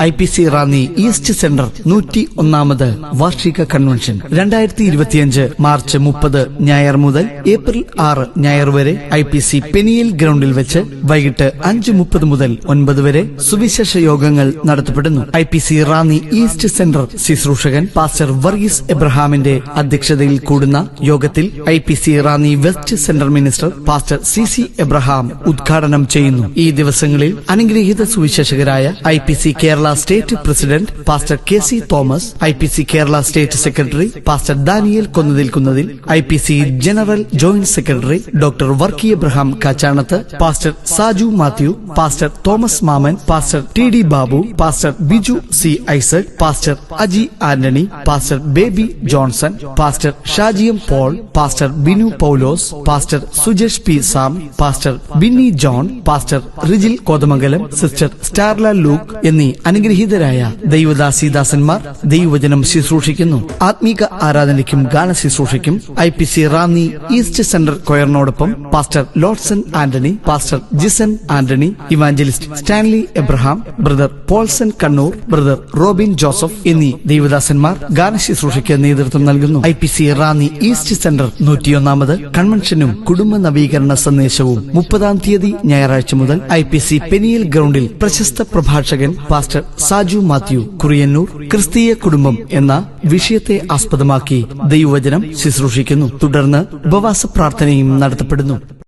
IPC Ranni east centre 101ാമത് വാർഷിക convention 2025 March 30 ഞായർ മുതൽ ഏപ്രിൽ 6 ഞായർ വരെ IPC പെനിയൽ ഗ്രൗണ്ടിൽ വെച്ച് വൈകിട്ട് 5:30 മുതൽ 9 വരെ സുവിശേഷ യോഗങ്ങൾ നടത്തപ്പെടുന്നു. IPC റാന്നി ഈസ്റ്റ് സെന്റർ ശുശ്രൂഷകൻ പാസ്റ്റർ വർഗീസ് എബ്രഹാമിന്റെ അധ്യക്ഷതയിൽ കൂടുന്ന യോഗത്തിൽ IPC Ranni west centre minister pastor CC Abraham ഉദ്ഘാടനം ചെയ്യുന്നു. ഈ ദിവസങ്ങളിൽ അനുഗ്രഹീത സുവിശേഷകരായ IPC Kerala state president pastor KC Thomas, IPC Kerala state secretary pastor Daniel Konnathil, IPC general joint secretary doctor Varkey Abraham Kachanath, pastor Saju Mathew, pastor Thomas Mammen, pastor TD Babu, pastor Biju C Isaac, pastor Aji Antony, pastor Baby Johnson, pastor ഷാജിയം Paul, pastor Binu Poulose, pastor Sujesh P Sam, pastor Binny John, pastor Rijil Kothamangalam, sister Starla Luke എന്നീ അനുഗ്രഹീതരായ ദൈവദാസീദാസന്മാർ ദൈവവചനം ശുശ്രൂഷിക്കുന്നു. ആത്മീക ആരാധനയ്ക്കും ഗാന ശുശ്രൂഷയ്ക്കും IPC റാന്നി ഈസ്റ്റ് സെന്റർ കൊയറിനോടൊപ്പം pastor Lodson Antony, pastor Jisan Antony, evangelist Stanley Abraham, brother Paulson Kannur, brother Robin Joseph എന്നീ ദൈവദാസന്മാർ ഗാന ശുശ്രൂഷയ്ക്ക് നേതൃത്വം നൽകുന്നു. IPC റാന്നി ഈസ്റ്റ് സെന്റർ 101ാമത് കൺവെൻഷനും കുടുംബ നവീകരണ സന്ദേശവും 30-ാം തീയതി ഞായറാഴ്ച മുതൽ IPC പെനിയൽ ഗ്രൗണ്ടിൽ പ്രശസ്ത പ്രഭാഷകൻ പാസ്റ്റർ സാജു മാത്യു കുറിയന്നൂർ ക്രിസ്തീയ കുടുംബം എന്ന വിഷയത്തെ ആസ്പദമാക്കി ദൈവവചനം ശുശ്രൂഷിക്കുന്നു. തുടർന്ന് ഉപവാസ പ്രാർത്ഥനയും നടത്തപ്പെടുന്നു.